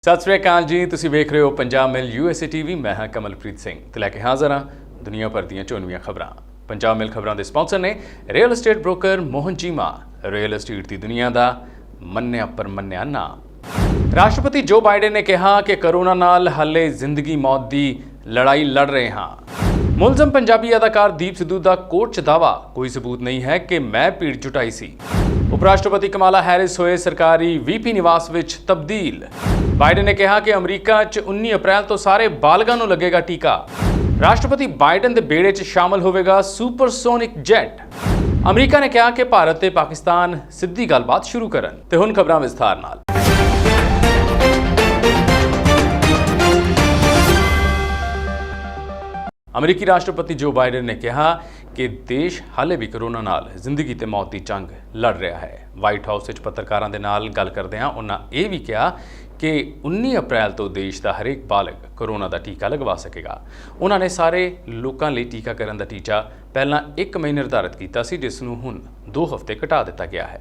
ਸਤਿ ਸ੍ਰੀ ਅਕਾਲ ਜੀ। ਤੁਸੀਂ ਵੇਖ ਰਹੇ ਹੋ ਪੰਜਾਬ ਮਿਲ USA TV। ਮੈਂ ਹਾਂ ਕਮਲਪ੍ਰੀਤ ਸਿੰਘ ਤੇ ਲੈ ਕੇ ਹਾਜ਼ਰ ਹਾਂ ਦੁਨੀਆ ਭਰ ਦੀਆਂ ਚੋਣਵੀਆਂ ਖਬਰਾਂ। ਪੰਜਾਬ ਮਿਲ ਖਬਰਾਂ ਦੇ ਸਪਾਂਸਰ ਨੇ real estate broker Mohan Cheema, real estate ਦੀ ਦੁਨੀਆ ਦਾ ਮੰਨਿਆ ਪਰਮੰਨਿਆ ਨਾਮ। ਰਾਸ਼ਟਰਪਤੀ ਜੋ ਬਾਈਡਨ ਨੇ ਕਿਹਾ ਕਿ ਕਰੋਨਾ ਨਾਲ ਹਾਲੇ ਜ਼ਿੰਦਗੀ ਮੌਤ ਦੀ ਲੜਾਈ ਲੜ ਰਹੇ ਹਾਂ। ਮੁਲਜ਼ਮ ਪੰਜਾਬੀ ਅਦਾਕਾਰ ਦੀਪ ਸਿੱਧੂ ਦਾ ਕੋਰਟ 'ਚ ਦਾਅਵਾ, ਕੋਈ ਸਬੂਤ ਨਹੀਂ ਹੈ ਕਿ ਮੈਂ ਭੀੜ ਜੁਟਾਈ ਸੀ। ਉਪ ਰਾਸ਼ਟਰਪਤੀ ਕਮਾਲਾ ਹੈਰਿਸ ਹੋਏ ਸਰਕਾਰੀ VP ਨਿਵਾਸ ਵਿੱਚ ਤਬਦੀਲ। ਬਾਈਡਨ ਨੇ ਕਿਹਾ ਕਿ ਅਮਰੀਕਾ 'ਚ 19 ਅਪ੍ਰੈਲ ਤੋਂ ਸਾਰੇ ਬਾਲਗਾਂ ਨੂੰ ਲੱਗੇਗਾ ਟੀਕਾ। ਰਾਸ਼ਟਰਪਤੀ ਬਾਈਡਨ ਦੇ ਬੇੜੇ 'ਚ ਸ਼ਾਮਲ ਹੋਵੇਗਾ ਸੁਪਰਸੋਨਿਕ ਜੈਟ। ਅਮਰੀਕਾ ਨੇ ਕਿਹਾ ਕਿ ਭਾਰਤ ਤੇ ਪਾਕਿਸਤਾਨ ਸਿੱਧੀ ਗੱਲਬਾਤ ਸ਼ੁਰੂ ਕਰਨ। ਤੇ ਹੁਣ ਖਬਰਾਂ ਵਿਸਥਾਰ ਨਾਲ। ਅਮਰੀਕੀ ਰਾਸ਼ਟਰਪਤੀ ਜੋ ਬਾਈਡਨ ਨੇ ਕਿਹਾ ਕਿ ਦੇਸ਼ ਹਾਲੇ ਵੀ ਕਰੋਨਾ ਨਾਲ ਜ਼ਿੰਦਗੀ ਤੇ ਮੌਤ ਦੀ ਜੰਗ ਲੜ ਰਿਹਾ ਹੈ। ਵਾਈਟ ਹਾਊਸ ਵਿੱਚ ਪੱਤਰਕਾਰਾਂ ਦੇ ਨਾਲ ਗੱਲ ਕਰਦਿਆਂ ਉਹਨਾਂ ਇਹ ਵੀ ਕਿਹਾ ਕਿ 19 ਅਪ੍ਰੈਲ ਤੋਂ ਦੇਸ਼ ਦਾ ਹਰੇਕ ਬਾਲਗ ਕਰੋਨਾ ਦਾ ਟੀਕਾ ਲਗਵਾ ਸਕੇਗਾ। ਉਹਨਾਂ ਨੇ ਸਾਰੇ ਲੋਕਾਂ ਲਈ ਟੀਕਾਕਰਨ ਦਾ ਟੀਚਾ ਪਹਿਲਾਂ 1 ਮਈ ਨਿਰਧਾਰਿਤ ਕੀਤਾ ਸੀ, ਜਿਸ ਨੂੰ ਹੁਣ 2 ਹਫ਼ਤੇ ਘਟਾ ਦਿੱਤਾ ਗਿਆ ਹੈ।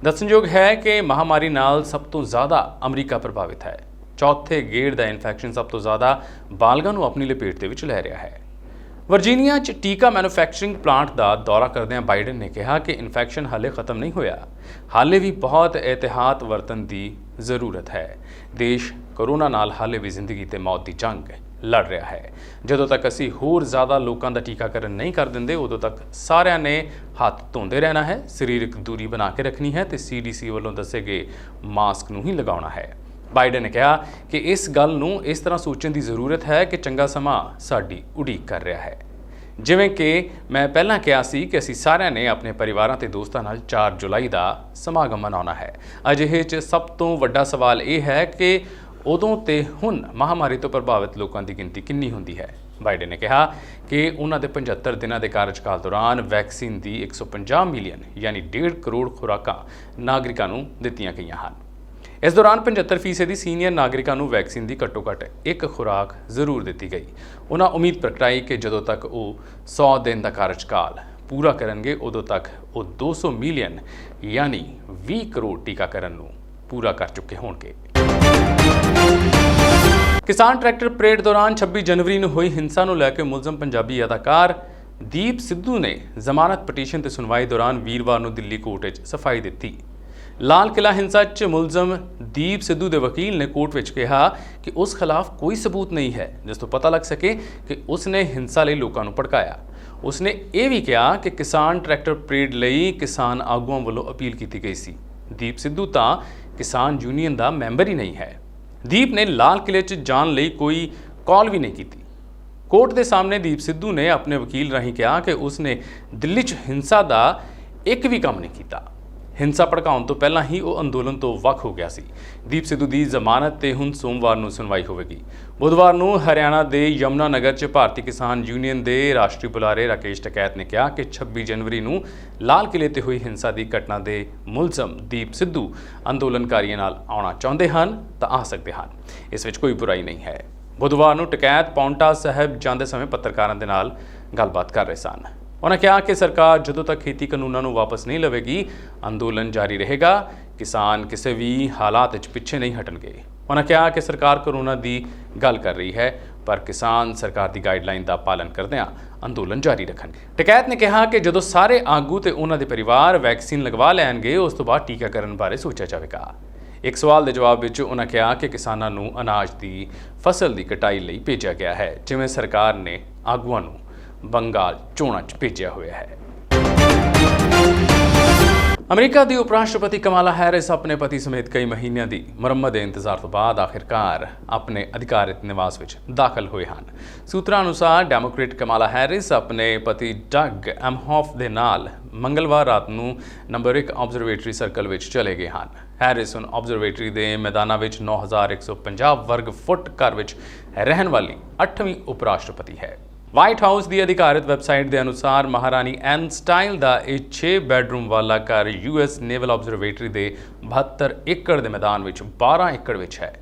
ਦੱਸਣਯੋਗ ਹੈ ਕਿ ਮਹਾਮਾਰੀ ਨਾਲ ਸਭ ਤੋਂ ਜ਼ਿਆਦਾ ਅਮਰੀਕਾ ਪ੍ਰਭਾਵਿਤ ਹੈ। ਚੌਥੇ ਗੇੜ ਦਾ ਇਨਫੈਕਸ਼ਨ ਸਭ ਤੋਂ ਜ਼ਿਆਦਾ ਬਾਲਗਾਂ ਨੂੰ ਆਪਣੀ ਲਪੇਟ ਦੇ ਵਿੱਚ ਲੈ ਰਿਹਾ ਹੈ। ਵਰਜੀਨੀਆ 'ਚ ਟੀਕਾ ਮੈਨੂਫੈਕਚਰਿੰਗ ਪਲਾਂਟ ਦਾ ਦੌਰਾ ਕਰਦਿਆਂ ਬਾਈਡਨ ਨੇ ਕਿਹਾ ਕਿ ਇਨਫੈਕਸ਼ਨ ਹਾਲੇ ਖਤਮ ਨਹੀਂ ਹੋਇਆ, ਹਾਲੇ ਵੀ ਬਹੁਤ ਇਹਤਿਆਤ ਵਰਤਣ ਦੀ ਜ਼ਰੂਰਤ ਹੈ। ਦੇਸ਼ ਕਰੋਨਾ ਨਾਲ ਹਾਲੇ ਵੀ ਜ਼ਿੰਦਗੀ ਤੇ ਮੌਤ ਦੀ ਜੰਗ ਲੜ ਰਿਹਾ ਹੈ। ਜਦੋਂ ਤੱਕ ਅਸੀਂ ਹੋਰ ਜ਼ਿਆਦਾ ਲੋਕਾਂ ਦਾ ਟੀਕਾਕਰਨ ਨਹੀਂ ਕਰ ਦਿੰਦੇ, ਉਦੋਂ ਤੱਕ ਸਾਰਿਆਂ ਨੇ ਹੱਥ ਧੋਂਦੇ ਰਹਿਣਾ ਹੈ, ਸਰੀਰਕ ਦੂਰੀ ਬਣਾ ਕੇ ਰੱਖਣੀ ਹੈ ਤੇ CDC ਵੱਲੋਂ ਦੱਸੇ ਗਏ ਮਾਸਕ ਨੂੰ ਹੀ ਲਗਾਉਣਾ ਹੈ। ਬਾਈਡਨ ਨੇ ਕਿਹਾ ਕਿ ਇਸ ਗੱਲ ਨੂੰ ਇਸ ਤਰ੍ਹਾਂ ਸੋਚਣ ਦੀ ਜ਼ਰੂਰਤ ਹੈ ਕਿ ਚੰਗਾ ਸਮਾਂ ਸਾਡੀ ਉਡੀਕ ਕਰ ਰਿਹਾ ਹੈ। ਜਿਵੇਂ ਕਿ ਮੈਂ ਪਹਿਲਾਂ ਕਿਹਾ ਸੀ ਕਿ ਅਸੀਂ ਸਾਰਿਆਂ ਨੇ ਆਪਣੇ ਪਰਿਵਾਰਾਂ ਤੇ ਦੋਸਤਾਂ ਨਾਲ 4 ਜੁਲਾਈ ਦਾ ਸਮਾਗਮ ਮਨਾਉਣਾ ਹੈ। ਅਜਿਹੇ 'ਚ ਸਭ ਤੋਂ ਵੱਡਾ ਸਵਾਲ ਇਹ ਹੈ ਕਿ ਉਦੋਂ ਤੇ ਹੁਣ ਮਹਾਮਾਰੀ ਤੋਂ ਪ੍ਰਭਾਵਿਤ ਲੋਕਾਂ ਦੀ ਗਿਣਤੀ ਕਿੰਨੀ ਹੁੰਦੀ ਹੈ। ਬਾਈਡਨ ਨੇ ਕਿਹਾ ਕਿ ਉਹਨਾਂ ਦੇ 75 ਦਿਨਾਂ ਦੇ ਕਾਰਜਕਾਲ ਦੌਰਾਨ ਵੈਕਸੀਨ ਦੀ 150 ਮਿਲੀਅਨ ਯਾਨੀ 1.5 ਕਰੋੜ ਖੁਰਾਕਾਂ ਨਾਗਰਿਕਾਂ ਨੂੰ ਦਿੱਤੀਆਂ ਗਈਆਂ ਹਨ। ਇਸ ਦੌਰਾਨ 75% ਸੀਨੀਅਰ ਨਾਗਰਿਕਾਂ ਨੂੰ ਵੈਕਸੀਨ ਦੀ ਘੱਟੋ-ਘੱਟ 1 ਖੁਰਾਕ ਜ਼ਰੂਰ ਦਿੱਤੀ ਗਈ। ਉਹਨਾਂ ਉਮੀਦ ਪ੍ਰਗਟਾਈ ਕਿ ਜਦੋਂ ਤੱਕ ਉਹ 100 ਦਿਨ ਦਾ ਕਾਰਜਕਾਲ ਪੂਰਾ ਕਰਨਗੇ, ਉਦੋਂ ਤੱਕ ਉਹ 200 ਮਿਲੀਅਨ ਯਾਨੀ 20 ਕਰੋੜ ਟੀਕਾਕਰਨ ਨੂੰ ਪੂਰਾ ਕਰ ਚੁੱਕੇ ਹੋਣਗੇ। ਕਿਸਾਨ ਟਰੈਕਟਰ ਪਰੇਡ ਦੌਰਾਨ 26 ਜਨਵਰੀ ਨੂੰ ਹੋਈ ਹਿੰਸਾ ਨੂੰ ਲੈ ਕੇ ਮੁਲਜ਼ਮ ਪੰਜਾਬੀ ਅਦਾਕਾਰ ਦੀਪ ਸਿੱਧੂ ਨੇ ਜ਼ਮਾਨਤ ਪਟੀਸ਼ਨ ਤੇ ਸੁਣਵਾਈ ਦੌਰਾਨ ਵੀਰਵਾਰ ਨੂੰ ਦਿੱਲੀ ਕੋਰਟ ਵਿੱਚ ਸਫਾਈ ਦਿੱਤੀ। ਲਾਲ ਕਿਲਾ ਹਿੰਸਾ 'ਚ ਮੁਲਜ਼ਮ ਦੀਪ ਸਿੱਧੂ ਦੇ ਵਕੀਲ ਨੇ ਕੋਰਟ ਵਿੱਚ ਕਿਹਾ ਕਿ ਉਸ ਖਿਲਾਫ ਕੋਈ ਸਬੂਤ ਨਹੀਂ ਹੈ ਜਿਸ ਤੋਂ ਪਤਾ ਲੱਗ ਸਕੇ ਕਿ ਉਸ ਨੇ ਹਿੰਸਾ ਲਈ ਲੋਕਾਂ ਨੂੰ ਭੜਕਾਇਆ। ਉਸ ਨੇ ਇਹ ਵੀ ਕਿਹਾ ਕਿ ਕਿਸਾਨ ਟਰੈਕਟਰ ਪਰੇਡ ਲਈ ਕਿਸਾਨ ਆਗੂਆਂ ਵੱਲੋਂ ਅਪੀਲ ਕੀਤੀ ਗਈ ਸੀ। ਦੀਪ ਸਿੱਧੂ ਤਾਂ ਕਿਸਾਨ ਯੂਨੀਅਨ ਦਾ ਮੈਂਬਰ ਹੀ ਨਹੀਂ ਹੈ। ਦੀਪ ਨੇ ਲਾਲ ਕਿਲੇ 'ਚ ਜਾਣ ਲਈ ਕੋਈ ਕਾਲ ਵੀ ਨਹੀਂ ਕੀਤੀ। ਕੋਰਟ ਦੇ ਸਾਹਮਣੇ ਦੀਪ ਸਿੱਧੂ ਨੇ ਆਪਣੇ ਵਕੀਲ ਰਾਹੀਂ ਕਿਹਾ ਕਿ ਉਸ ਨੇ ਦਿੱਲੀ 'ਚ ਹਿੰਸਾ ਦਾ ਇੱਕ ਵੀ ਕੰਮ ਨਹੀਂ ਕੀਤਾ। ਹਿੰਸਾ ਭੜਕਾਉਣ ਤੋਂ ਪਹਿਲਾਂ ਹੀ ਉਹ ਅੰਦੋਲਨ ਤੋਂ ਵੱਖ ਹੋ ਗਿਆ ਸੀ। ਦੀਪ ਸਿੱਧੂ ਦੀ ਜ਼ਮਾਨਤ ਤੇ ਹੁਣ ਸੋਮਵਾਰ ਨੂੰ ਸੁਣਵਾਈ ਹੋਵੇਗੀ। ਬੁੱਧਵਾਰ ਨੂੰ ਹਰਿਆਣਾ ਦੇ ਯਮੁਨਾ ਨਗਰ 'ਚ ਭਾਰਤੀ ਕਿਸਾਨ ਯੂਨੀਅਨ ਦੇ ਰਾਸ਼ਟਰੀ ਬੁਲਾਰੇ ਰਾਕੇਸ਼ ਟਕੈਤ ਨੇ ਕਿਹਾ ਕਿ 26 ਜਨਵਰੀ ਨੂੰ ਲਾਲ ਕਿਲੇ ਤੇ ਹੋਈ ਹਿੰਸਾ ਦੀ ਘਟਨਾ ਦੇ ਮੁਲਜ਼ਮ ਦੀਪ ਸਿੱਧੂ ਅੰਦੋਲਨਕਾਰੀਆਂ ਨਾਲ ਆਉਣਾ ਚਾਹੁੰਦੇ ਹਨ ਤਾਂ ਆ ਸਕਦੇ ਹਨ। ਇਸ ਵਿੱਚ ਕੋਈ ਬੁਰਾਈ ਨਹੀਂ ਹੈ। ਬੁੱਧਵਾਰ ਨੂੰ ਟਕੈਤ ਪੌਂਟਾ ਸਾਹਿਬ ਜਾਂਦੇ ਸਮੇਂ ਪੱਤਰਕਾਰਾਂ ਦੇ ਨਾਲ ਗੱਲਬਾਤ ਕਰ ਰਹੇ ਸਨ। ਉਹਨਾਂ ਕਿਹਾ ਕਿ ਸਰਕਾਰ ਜਦੋਂ ਤੱਕ ਖੇਤੀ ਕਾਨੂੰਨਾਂ ਨੂੰ ਵਾਪਸ ਨਹੀਂ ਲਵੇਗੀ, ਅੰਦੋਲਨ ਜਾਰੀ ਰਹੇਗਾ। ਕਿਸਾਨ ਕਿਸੇ ਵੀ ਹਾਲਾਤ ਵਿੱਚ ਪਿੱਛੇ ਨਹੀਂ ਹਟਣਗੇ। ਉਹਨਾਂ ਕਿਹਾ ਕਿ ਸਰਕਾਰ ਕਰੋਨਾ ਦੀ ਗੱਲ ਕਰ ਰਹੀ ਹੈ, ਪਰ ਕਿਸਾਨ ਸਰਕਾਰ ਦੀ ਗਾਈਡਲਾਈਨ ਦਾ ਪਾਲਣ ਕਰਦਿਆਂ ਅੰਦੋਲਨ ਜਾਰੀ ਰੱਖਣਗੇ। ਟਕੈਤ ਨੇ ਕਿਹਾ ਕਿ ਜਦੋਂ ਸਾਰੇ ਆਗੂ ਤੇ ਉਹਨਾਂ ਦੇ ਪਰਿਵਾਰ ਵੈਕਸੀਨ ਲਗਵਾ ਲੈਣਗੇ, ਉਸ ਤੋਂ ਬਾਅਦ ਟੀਕਾਕਰਨ ਬਾਰੇ ਸੋਚਿਆ ਜਾਵੇਗਾ। ਇੱਕ ਸਵਾਲ ਦੇ ਜਵਾਬ ਵਿੱਚ ਉਹਨਾਂ ਕਿਹਾ ਕਿ ਕਿਸਾਨਾਂ ਨੂੰ ਅਨਾਜ ਦੀ ਫਸਲ ਦੀ ਕਟਾਈ ਲਈ ਭੇਜਿਆ ਗਿਆ ਹੈ, ਜਿਵੇਂ ਸਰਕਾਰ ਨੇ ਆਗੂਆਂ ਨੂੰ ਬੰਗਾਲ ਚੋਣਾਂ 'ਚ ਭੇਜਿਆ ਹੋਇਆ ਹੈ। ਅਮਰੀਕਾ ਦੀ ਉਪ ਰਾਸ਼ਟਰਪਤੀ ਕਮਾਲਾ ਹੈਰਿਸ ਆਪਣੇ ਪਤੀ ਸਮੇਤ ਕਈ ਮਹੀਨਿਆਂ ਦੀ ਮੁਰੰਮਤ ਦੇ ਇੰਤਜ਼ਾਰ ਤੋਂ ਬਾਅਦ ਆਖਿਰਕਾਰ ਆਪਣੇ ਅਧਿਕਾਰਿਤ ਨਿਵਾਸ ਵਿੱਚ ਦਾਖਲ ਹੋਏ ਹਨ। ਸੂਤਰਾਂ ਅਨੁਸਾਰ ਡੈਮੋਕ੍ਰੇਟ ਕਮਾਲਾ ਹੈਰਿਸ ਆਪਣੇ ਪਤੀ ਡਗ ਐਮਹੌਫ ਦੇ ਨਾਲ ਮੰਗਲਵਾਰ ਰਾਤ ਨੂੰ ਨੰਬਰ 1 ਆਬਜ਼ਰਵੇਟਰੀ ਸਰਕਲ ਵਿੱਚ ਚਲੇ ਗਏ ਹਨ। ਹੈਰਿਸ ਹੁਣ ਆਬਜ਼ਰਵੇਟਰੀ ਦੇ ਮੈਦਾਨਾਂ ਵਿੱਚ 9150 ਵਰਗ ਫੁੱਟ ਘਰ ਵਿੱਚ ਰਹਿਣ ਵਾਲੀ 8ਵੀਂ ਉਪ ਰਾਸ਼ਟਰਪਤੀ ਹੈ। ਵਾਈਟ ਹਾਊਸ ਦੀ ਅਧਿਕਾਰਿਤ ਵੈਬਸਾਈਟ ਦੇ ਅਨੁਸਾਰ ਮਹਾਰਾਣੀ ਐਨ ਸਟਾਈਲ ਦਾ ਇਹ 6 ਬੈਡਰੂਮ ਵਾਲਾ ਘਰ US ਨੇਵਲ ਆਬਜ਼ਰਵੇਟਰੀ ਦੇ 72 ਏਕੜ ਦੇ ਮੈਦਾਨ ਵਿੱਚ 12 ਏਕੜ ਵਿੱਚ ਹੈ।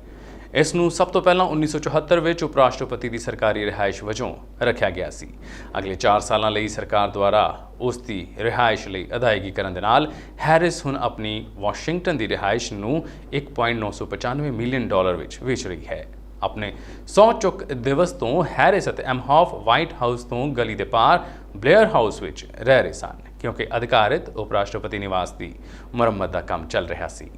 ਇਸ ਨੂੰ ਸਭ ਤੋਂ ਪਹਿਲਾਂ 1974 ਵਿੱਚ ਉਪ ਰਾਸ਼ਟਰਪਤੀ ਦੀ ਸਰਕਾਰੀ ਰਿਹਾਇਸ਼ ਵਜੋਂ ਰੱਖਿਆ ਗਿਆ ਸੀ। ਅਗਲੇ 4 ਸਾਲਾਂ ਲਈ ਸਰਕਾਰ ਦੁਆਰਾ ਉਸ ਦੀ ਰਿਹਾਇਸ਼ ਲਈ ਅਦਾਇਗੀ ਕਰਨ ਦੇ ਨਾਲ ਹੈਰਿਸ ਹੁਣ ਆਪਣੀ ਵਾਸ਼ਿੰਗਟਨ ਦੀ ਰਿਹਾਇਸ਼ ਨੂੰ $1.995 ਮਿਲੀਅਨ ਵਿੱਚ ਵੇਚ ਰਹੀ ਹੈ। ਆਪਣੇ ਸਹੁੰ ਚੁੱਕ ਦਿਵਸ ਤੋਂ ਹੈਰਿਸ ਅਤੇ ਐਮਹੌਫ ਵਾਈਟ ਹਾਊਸ ਤੋਂ ਗਲੀ ਦੇ ਪਾਰ ਬਲੇਅਰ ਹਾਊਸ ਵਿੱਚ ਰਹਿ ਰਹੇ ਸਨ, ਕਿਉਂਕਿ ਅਧਿਕਾਰਿਤ ਉਪ ਰਾਸ਼ਟਰਪਤੀ ਨਿਵਾਸ ਦੀ ਮੁਰੰਮਤ ਦਾ ਕੰਮ ਚੱਲ ਰਿਹਾ ਸੀ।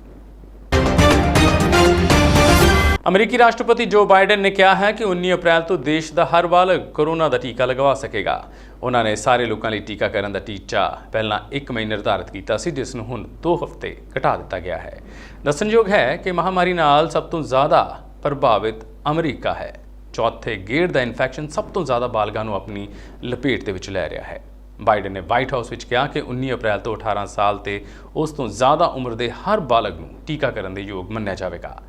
ਅਮਰੀਕੀ ਰਾਸ਼ਟਰਪਤੀ ਜੋ ਬਾਈਡਨ ਨੇ ਕਿਹਾ ਹੈ ਕਿ 19 ਅਪ੍ਰੈਲ ਤੋਂ ਦੇਸ਼ ਦਾ ਹਰ ਬਾਲਗ ਕੋਰੋਨਾ ਦਾ ਟੀਕਾ ਲਗਵਾ ਸਕੇਗਾ। ਉਹਨਾਂ ਨੇ ਸਾਰੇ ਲੋਕਾਂ ਲਈ ਟੀਕਾਕਰਨ ਦਾ ਟੀਚਾ ਪਹਿਲਾਂ 1 ਮਈ ਨਿਰਧਾਰਿਤ ਕੀਤਾ ਸੀ, ਜਿਸ ਨੂੰ ਹੁਣ 2 ਹਫ਼ਤੇ ਘਟਾ ਦਿੱਤਾ ਗਿਆ ਹੈ। ਦੱਸਣਯੋਗ ਹੈ ਕਿ ਮਹਾਮਾਰੀ ਨਾਲ ਸਭ ਤੋਂ ਜ਼ਿਆਦਾ ਪ੍ਰਭਾਵਿਤ ਅਮਰੀਕਾ ਹੈ। ਚੌਥੇ ਗੇੜ ਦਾ ਇਨਫੈਕਸ਼ਨ ਸਭ ਤੋਂ ਜ਼ਿਆਦਾ ਬਾਲਗਾਂ ਨੂੰ ਆਪਣੀ ਲਪੇਟ ਦੇ ਵਿੱਚ ਲੈ ਰਿਹਾ ਹੈ। ਬਾਈਡਨ ਨੇ ਵਾਈਟ ਹਾਊਸ ਵਿੱਚ ਕਿਹਾ ਕਿ 19 ਅਪ੍ਰੈਲ ਤੋਂ 18 ਸਾਲ ਤੇ ਉਸ ਤੋਂ ਜ਼ਿਆਦਾ ਉਮਰ ਦੇ ਹਰ ਬਾਲਗ ਨੂੰ ਟੀਕਾਕਰਨ ਦੇ ਯੋਗ ਮੰਨਿਆ ਜਾਵੇਗਾ।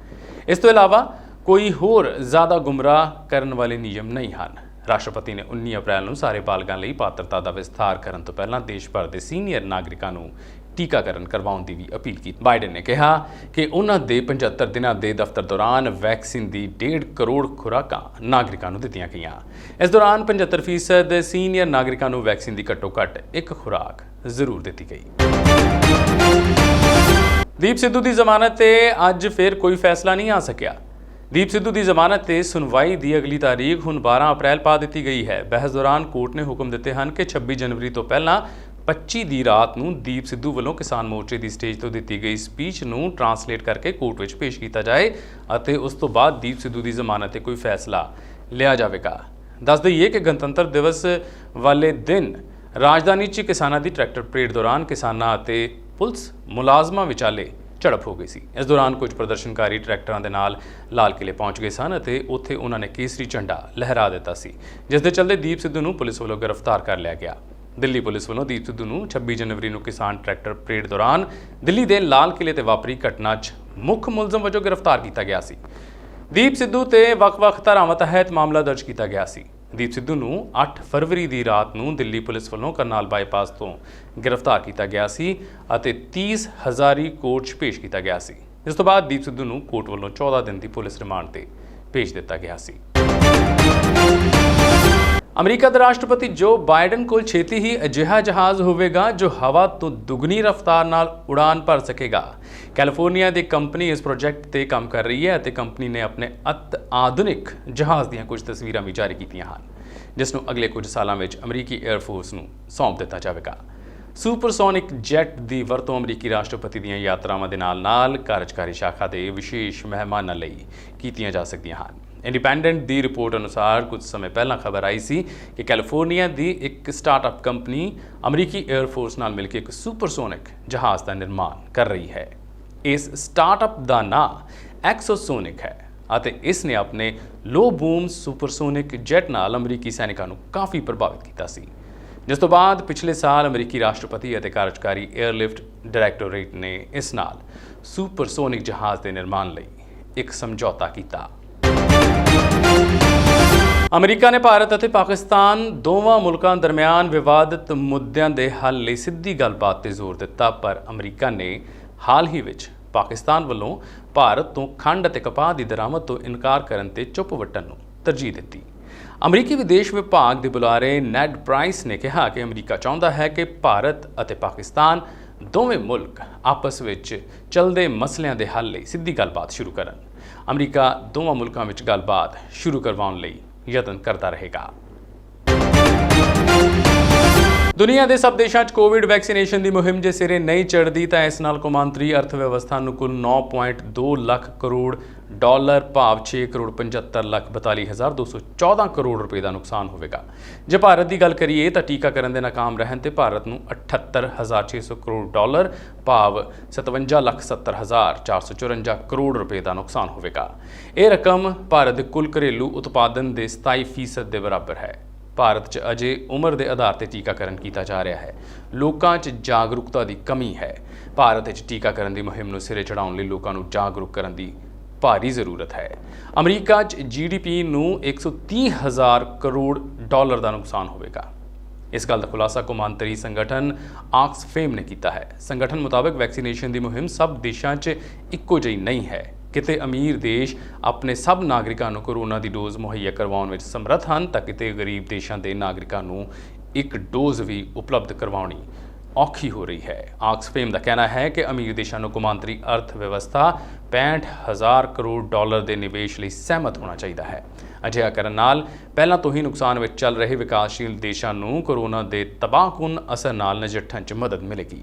ਇਸ ਤੋਂ ਇਲਾਵਾ ਕੋਈ ਹੋਰ ਜ਼ਿਆਦਾ ਗੁੰਮਰਾਹ ਕਰਨ ਵਾਲੇ ਨਿਯਮ ਨਹੀਂ ਹਨ। ਰਾਸ਼ਟਰਪਤੀ ਨੇ 19 ਅਪ੍ਰੈਲ ਨੂੰ ਸਾਰੇ ਬਾਲਗਾਂ ਲਈ ਪਾਤਰਤਾ ਦਾ ਵਿਸਥਾਰ ਕਰਨ ਤੋਂ ਪਹਿਲਾਂ ਦੇਸ਼ ਭਰ ਦੇ ਸੀਨੀਅਰ ਨਾਗਰਿਕਾਂ ਨੂੰ ਟੀਕਾਕਰਨ ਕਰਵਾਉਣ ਦੀ ਵੀ ਅਪੀਲ ਕੀਤੀ। ਬਾਈਡਨ ਨੇ ਕਿਹਾ ਕਿ ਉਹਨਾਂ ਦੇ 75 ਦਿਨਾਂ ਦੇ ਦਫ਼ਤਰ ਦੌਰਾਨ ਵੈਕਸੀਨ ਦੀ 1.5 ਕਰੋੜ ਖੁਰਾਕਾਂ ਨਾਗਰਿਕਾਂ ਨੂੰ ਦਿੱਤੀਆਂ ਗਈਆਂ। ਇਸ ਦੌਰਾਨ 75% ਸੀਨੀਅਰ ਨਾਗਰਿਕਾਂ ਨੂੰ ਵੈਕਸੀਨ ਦੀ ਘੱਟੋ-ਘੱਟ 1 ਖੁਰਾਕ ਜ਼ਰੂਰ ਦਿੱਤੀ ਗਈ। ਦੀਪ ਸਿੱਧੂ ਦੀ ਜ਼ਮਾਨਤ ਤੇ ਅੱਜ ਫਿਰ ਕੋਈ ਫੈਸਲਾ ਨਹੀਂ ਆ ਸਕਿਆ। ਦੀਪ ਸਿੱਧੂ ਦੀ ਜ਼ਮਾਨਤ ਤੇ ਸੁਣਵਾਈ ਦੀ ਅਗਲੀ ਤਾਰੀਖ ਹੁਣ 12 ਅਪ੍ਰੈਲ ਪਾ ਦਿੱਤੀ ਗਈ ਹੈ। ਬਹਿਸ ਦੌਰਾਨ ਕੋਰਟ ਨੇ ਹੁਕਮ ਦਿੱਤੇ ਹਨ ਕਿ 26 ਜਨਵਰੀ ਤੋਂ ਪਹਿਲਾਂ 25 ਦੀ ਰਾਤ ਨੂੰ ਦੀਪ ਸਿੱਧੂ ਵੱਲੋਂ ਕਿਸਾਨ ਮੋਰਚੇ ਦੀ ਸਟੇਜ ਤੋਂ ਦਿੱਤੀ ਗਈ ਸਪੀਚ ਨੂੰ ਟਰਾਂਸਲੇਟ ਕਰਕੇ ਕੋਰਟ ਵਿੱਚ ਪੇਸ਼ ਕੀਤਾ ਜਾਏ ਅਤੇ ਉਸ ਤੋਂ ਬਾਅਦ ਦੀਪ ਸਿੱਧੂ ਦੀ ਜ਼ਮਾਨਤ ਤੇ ਕੋਈ ਫੈਸਲਾ ਲਿਆ ਜਾਵੇਗਾ। ਦੱਸ ਦਈਏ ਕਿ ਗਣਤੰਤਰ ਦਿਵਸ ਵਾਲੇ ਦਿਨ ਰਾਜਧਾਨੀ 'ਚ ਕਿਸਾਨਾਂ ਦੀ ਟਰੈਕਟਰ ਪਰੇਡ ਦੌਰਾਨ ਕਿਸਾਨਾਂ ਅਤੇ ਪੁਲਿਸ ਮੁਲਾਜ਼ਮਾਂ ਵਿਚਾਲੇ ਝੜਪ ਹੋ ਗਈ ਸੀ। ਇਸ ਦੌਰਾਨ ਕੁਝ ਪ੍ਰਦਰਸ਼ਨਕਾਰੀ ਟਰੈਕਟਰਾਂ ਦੇ ਨਾਲ ਲਾਲ ਕਿਲੇ ਪਹੁੰਚ ਗਏ ਸਨ ਅਤੇ ਉੱਥੇ ਉਹਨਾਂ ਨੇ ਕੇਸਰੀ ਝੰਡਾ ਲਹਿਰਾ ਦਿੱਤਾ ਸੀ, ਜਿਸ ਦੇ ਚੱਲਦੇ ਦੀਪ ਸਿੱਧੂ ਨੂੰ ਪੁਲਿਸ ਵੱਲੋਂ ਗ੍ਰਿਫਤਾਰ ਕਰ ਲਿਆ ਗਿਆ। ਦਿੱਲੀ ਪੁਲਿਸ ਵੱਲੋਂ ਦੀਪ ਸਿੱਧੂ ਨੂੰ 26 ਜਨਵਰੀ ਨੂੰ ਕਿਸਾਨ ਟਰੈਕਟਰ ਪਰੇਡ ਦੌਰਾਨ ਦਿੱਲੀ ਦੇ ਲਾਲ ਕਿਲੇ ਤੇ ਵਾਪਰੀ ਘਟਨਾ 'ਚ ਮੁੱਖ ਮੁਲਜ਼ਮ ਵਜੋਂ ਗ੍ਰਿਫਤਾਰ ਕੀਤਾ ਗਿਆ ਸੀ। ਦੀਪ ਸਿੱਧੂ ਤੇ ਵੱਖ-ਵੱਖ ਧਾਰਾਵਾਂ ਤਹਿਤ ਮਾਮਲਾ ਦਰਜ ਕੀਤਾ ਗਿਆ ਸੀ। ਦੀਪ ਸਿੱਧੂ ਨੂੰ 8 ਫਰਵਰੀ ਦੀ ਰਾਤ ਨੂੰ ਦਿੱਲੀ ਪੁਲਿਸ ਵੱਲੋਂ ਕਰਨਾਲ ਬਾਈਪਾਸ ਤੋਂ ਗ੍ਰਿਫਤਾਰ ਕੀਤਾ ਗਿਆ ਸੀ ਅਤੇ 30 ਹਜ਼ਾਰੀ ਕੋਰਟ 'ਚ ਪੇਸ਼ ਕੀਤਾ ਗਿਆ ਸੀ। ਇਸ ਤੋਂ ਬਾਅਦ ਦੀਪ ਸਿੱਧੂ ਨੂੰ ਕੋਰਟ ਵੱਲੋਂ 14 ਦਿਨ ਦੀ ਪੁਲਿਸ ਰਿਮਾਂਡ ਤੇ ਭੇਜ ਦਿੱਤਾ ਗਿਆ ਸੀ। ਅਮਰੀਕਾ ਦੇ ਰਾਸ਼ਟਰਪਤੀ ਜੋ ਬਾਈਡਨ ਕੋਲ ਛੇਤੀ ਹੀ ਅਜਿਹਾ ਜਹਾਜ਼ ਹੋਵੇਗਾ ਜੋ ਹਵਾ ਤੋਂ ਦੁੱਗਣੀ ਰਫ਼ਤਾਰ ਨਾਲ ਉਡਾਨ ਭਰ ਸਕੇਗਾ। ਕੈਲੀਫੋਰਨੀਆ ਦੀ ਕੰਪਨੀ ਇਸ ਪ੍ਰੋਜੈਕਟ ਤੇ ਕੰਮ ਕਰ ਰਹੀ ਹੈ ਅਤੇ ਕੰਪਨੀ ਨੇ ਆਪਣੇ ਅਤ ਆਧੁਨਿਕ ਜਹਾਜ਼ ਦੀਆਂ ਕੁਝ ਤਸਵੀਰਾਂ ਵੀ ਜਾਰੀ ਕੀਤੀਆਂ ਹਨ, ਜਿਸ ਨੂੰ ਅਗਲੇ ਕੁਝ ਸਾਲਾਂ ਵਿੱਚ ਅਮਰੀਕੀ 에ਅਰ ਫੋਰਸ ਨੂੰ ਸੌਂਪ ਦਿੱਤਾ ਜਾਵੇਗਾ। ਸੁਪਰਸੋਨਿਕ ਜੈਟ ਦੀ ਵਰਤੋਂ ਅਮਰੀਕੀ ਰਾਸ਼ਟਰਪਤੀ ਦੀਆਂ ਯਾਤਰਾਵਾਂ ਦੇ ਨਾਲ-ਨਾਲ ਕਾਰਜਕਾਰੀ ਸ਼ਾਖਾ ਦੇ ਵਿਸ਼ੇਸ਼ ਮਹਿਮਾਨਾਂ ਲਈ ਕੀਤੀਆਂ ਜਾ ਸਕਦੀਆਂ ਹਨ। ਇੰਡੀਪੈਂਡੈਂਟ ਦੀ ਰਿਪੋਰਟ ਅਨੁਸਾਰ ਕੁਝ ਸਮੇਂ ਪਹਿਲਾਂ ਖਬਰ ਆਈ ਸੀ ਕਿ ਕੈਲੀਫੋਰਨੀਆ ਦੀ ਇੱਕ ਸਟਾਰਟਅਪ ਕੰਪਨੀ ਅਮਰੀਕੀ 에ਅਰ ਫੋਰਸ ਨਾਲ ਮਿਲ ਕੇ ਇੱਕ ਸੁਪਰਸੋਨਿਕ ਜਹਾਜ਼ ਦਾ ਨਿਰਮਾਣ ਕਰ ਰਹੀ ਹੈ। ਇਸ ਸਟਾਰਟਅਪ ਦਾ ਨਾਮ ਐਕਸੋਸੋਨਿਕ ਹੈ ਅਤੇ ਇਸ ਨੇ ਆਪਣੇ ਲੋ ਬੂਮ ਸੁਪਰਸੋਨਿਕ ਜੈਟ ਨਾਲ ਅਮਰੀਕੀ ਸੈਨਿਕਾਂ ਨੂੰ ਕਾਫੀ ਪ੍ਰਭਾਵਿਤ ਕੀਤਾ ਸੀ, ਜਿਸ ਤੋਂ ਬਾਅਦ ਪਿਛਲੇ ਸਾਲ ਅਮਰੀਕੀ ਰਾਸ਼ਟਰਪਤੀ ਅਤੇ ਕਾਰਜਕਾਰੀ 에ਅਰਲਿਫਟ ਡਾਇਰੈਕਟੋਰੇਟ ਨੇ ਇਸ ਨਾਲ ਸੁਪਰਸੋਨਿਕ ਜਹਾਜ਼ ਦੇ ਨਿਰਮਾਣ ਲਈ ਇੱਕ ਸਮਝੌਤਾ ਕੀਤਾ। ਅਮਰੀਕਾ ਨੇ ਭਾਰਤ ਅਤੇ ਪਾਕਿਸਤਾਨ ਦੋਵਾਂ ਮੁਲਕਾਂ ਦਰਮਿਆਨ ਵਿਵਾਦਤ ਮੁੱਦਿਆਂ ਦੇ ਹੱਲ ਲਈ ਸਿੱਧੀ ਗੱਲਬਾਤ ਤੇ ਜ਼ੋਰ ਦਿੱਤਾ, ਪਰ ਅਮਰੀਕਾ ਨੇ ਹਾਲ ਹੀ ਵਿੱਚ ਪਾਕਿਸਤਾਨ ਵੱਲੋਂ ਭਾਰਤ ਤੋਂ ਖੰਡ ਅਤੇ ਕਪਾਹ ਦੀ ਦਰਾਮਦ ਤੋਂ ਇਨਕਾਰ ਕਰਨ ਤੇ ਚੁੱਪ ਵੱਟਣ ਨੂੰ ਤਰਜੀਹ ਦਿੱਤੀ। ਅਮਰੀਕੀ ਵਿਦੇਸ਼ ਵਿਭਾਗ ਦੇ ਬੁਲਾਰੇ ਨੈਡ ਪ੍ਰਾਈਸ ਨੇ ਕਿਹਾ ਕਿ ਅਮਰੀਕਾ ਚਾਹੁੰਦਾ ਹੈ ਕਿ ਭਾਰਤ ਅਤੇ ਪਾਕਿਸਤਾਨ ਦੋਵੇਂ ਮੁਲਕ ਆਪਸ ਵਿੱਚ ਚੱਲਦੇ ਮਸਲਿਆਂ ਦੇ ਹੱਲ ਲਈ ਸਿੱਧੀ ਗੱਲਬਾਤ ਸ਼ੁਰੂ ਕਰਨ। ਅਮਰੀਕਾ ਦੋਵਾਂ ਮੁਲਕਾਂ ਵਿੱਚ ਗੱਲਬਾਤ ਸ਼ੁਰੂ ਕਰਵਾਉਣ ਲਈ ਯਤਨ ਕਰਦਾ ਰਹੇਗਾ। ਦੁਨੀਆ ਦੇ ਸਭ ਦੇਸ਼ਾਂ 'ਚ ਕੋਵਿਡ ਵੈਕਸੀਨੇਸ਼ਨ ਦੀ ਮੁਹਿੰਮ ਜੇ ਸਿਰੇ ਨਹੀਂ ਚੜ੍ਹਦੀ ਤਾਂ ਇਸ ਨਾਲ ਕੌਮਾਂਤਰੀ ਅਰਥ ਵਿਵਸਥਾ ਨੂੰ ਕੁੱਲ $9.2 ਲੱਖ ਕਰੋੜ ਭਾਵ 6,75,42,214 ਕਰੋੜ ਰੁਪਏ ਦਾ ਨੁਕਸਾਨ ਹੋਵੇਗਾ। ਜੇ ਭਾਰਤ ਦੀ ਗੱਲ ਕਰੀਏ ਤਾਂ ਟੀਕਾਕਰਨ ਦੇ ਨਾਕਾਮ ਰਹਿਣ ਤੇ ਭਾਰਤ ਨੂੰ $78,600 ਕਰੋੜ ਭਾਵ 57,70,454 ਕਰੋੜ ਰੁਪਏ ਦਾ ਨੁਕਸਾਨ ਹੋਵੇਗਾ। ਇਹ ਰਕਮ ਭਾਰਤ ਦੇ ਕੁੱਲ ਘਰੇਲੂ ਉਤਪਾਦਨ ਦੇ 27% ਦੇ ਬਰਾਬਰ ਹੈ। ਭਾਰਤ 'ਚ ਅਜੇ ਉਮਰ ਦੇ ਆਧਾਰ ਤੇ ਟੀਕਾਕਰਨ ਕੀਤਾ ਜਾ ਰਿਹਾ ਹੈ। ਲੋਕਾਂ 'ਚ ਜਾਗਰੂਕਤਾ ਦੀ ਕਮੀ ਹੈ। ਭਾਰਤ ਵਿੱਚ ਟੀਕਾਕਰਨ ਦੀ ਮੁਹਿੰਮ ਨੂੰ ਸਿਰੇ ਚੜਾਉਣ ਲਈ ਲੋਕਾਂ ਨੂੰ ਜਾਗਰੂਕ ਕਰਨ ਦੀ ਭਾਰੀ ਜ਼ਰੂਰਤ ਹੈ। ਅਮਰੀਕਾ 'ਚ GDP ਨੂੰ $130,000 ਕਰੋੜ ਦਾ ਨੁਕਸਾਨ ਹੋਵੇਗਾ। ਇਸ ਗੱਲ ਦਾ ਖੁਲਾਸਾ ਕੌਮਾਂਤਰੀ ਸੰਗਠਨ ਆਕਸਫੇਮ ਨੇ ਕੀਤਾ ਹੈ। ਸੰਗਠਨ ਮੁਤਾਬਕ ਵੈਕਸੀਨੇਸ਼ਨ ਦੀ ਮੁਹਿੰਮ ਸਭ ਦੇਸ਼ਾਂ 'ਚ ਇੱਕੋ ਜਿਹੀ ਨਹੀਂ ਹੈ। ਕਿਤੇ ਅਮੀਰ ਦੇਸ਼ ਆਪਣੇ ਸਭ ਨਾਗਰਿਕਾਂ ਨੂੰ ਕੋਰੋਨਾ ਦੀ ਡੋਜ਼ ਮੁਹੱਈਆ ਕਰਵਾਉਣ ਵਿੱਚ ਸਮਰੱਥ ਹਨ ਤਾਂ ਕਿਤੇ ਗਰੀਬ ਦੇਸ਼ਾਂ ਦੇ ਨਾਗਰਿਕਾਂ ਨੂੰ ਇੱਕ ਡੋਜ਼ ਵੀ ਉਪਲਬਧ ਕਰਵਾਉਣੀ ਔਖੀ ਹੋ ਰਹੀ ਹੈ। ਆਕਸਫੇਮ ਦਾ ਕਹਿਣਾ ਹੈ ਕਿ ਅਮੀਰ ਦੇਸ਼ਾਂ ਨੂੰ ਕੌਮਾਂਤਰੀ ਅਰਥ ਵਿਵਸਥਾ 65,000 ਕਰੋੜ ਡਾਲਰ ਦੇ ਨਿਵੇਸ਼ ਲਈ ਸਹਿਮਤ ਹੋਣਾ ਚਾਹੀਦਾ ਹੈ। ਅਜਿਹਾ ਕਰਨ ਨਾਲ ਪਹਿਲਾਂ ਤੋਂ ਹੀ ਨੁਕਸਾਨ ਵਿੱਚ ਚੱਲ ਰਹੇ ਵਿਕਾਸਸ਼ੀਲ ਦੇਸ਼ਾਂ ਨੂੰ ਕੋਰੋਨਾ ਦੇ ਤਬਾਹਕੁਨ ਅਸਰ ਨਾਲ ਨਜਿੱਠਣ 'ਚ ਮਦਦ ਮਿਲੇਗੀ।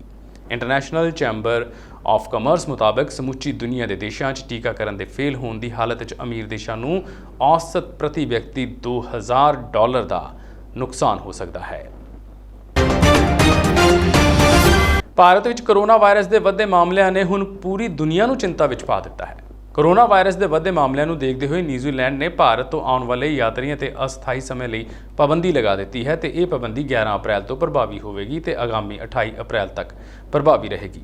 ਇੰਟਰਨੈਸ਼ਨਲ ਚੈਂਬਰ ਆਫ ਕਾਮਰਸ ਮੁਤਾਬਕ ਸਮੁੱਚੀ ਦੁਨੀਆ ਦੇ ਦੇਸ਼ਾਂ 'ਚ ਟੀਕਾਕਰਨ ਦੇ ਫੇਲ ਹੋਣ ਦੀ ਹਾਲਤ 'ਚ ਅਮੀਰ ਦੇਸ਼ਾਂ ਨੂੰ ਔਸਤ ਪ੍ਰਤੀ ਵਿਅਕਤੀ $2,000 ਦਾ ਨੁਕਸਾਨ ਹੋ ਸਕਦਾ ਹੈ। ਭਾਰਤ ਵਿੱਚ ਕੋਰੋਨਾ ਵਾਇਰਸ ਦੇ ਵੱਧਦੇ ਮਾਮਲਿਆਂ ਨੇ ਹੁਣ ਪੂਰੀ ਦੁਨੀਆ ਨੂੰ ਚਿੰਤਾ ਵਿੱਚ ਪਾ ਦਿੱਤਾ ਹੈ। ਕੋਰੋਨਾ ਵਾਇਰਸ ਦੇ ਵੱਧਦੇ ਮਾਮਲਿਆਂ ਨੂੰ ਦੇਖਦੇ ਹੋਏ ਨਿਊਜ਼ੀਲੈਂਡ ਨੇ ਭਾਰਤ ਤੋਂ ਆਉਣ ਵਾਲੇ ਯਾਤਰੀਆਂ ਤੇ ਅਸਥਾਈ ਸਮੇਂ ਲਈ ਪਾਬੰਦੀ ਲਗਾ ਦਿੱਤੀ ਹੈ ਤੇ ਇਹ ਪਾਬੰਦੀ 11 ਅਪ੍ਰੈਲ ਤੋਂ ਪ੍ਰਭਾਵੀ ਹੋਵੇਗੀ ਤੇ ਆਗਾਮੀ 28 ਅਪ੍ਰੈਲ ਤੱਕ ਪ੍ਰਭਾਵੀ ਰਹੇਗੀ।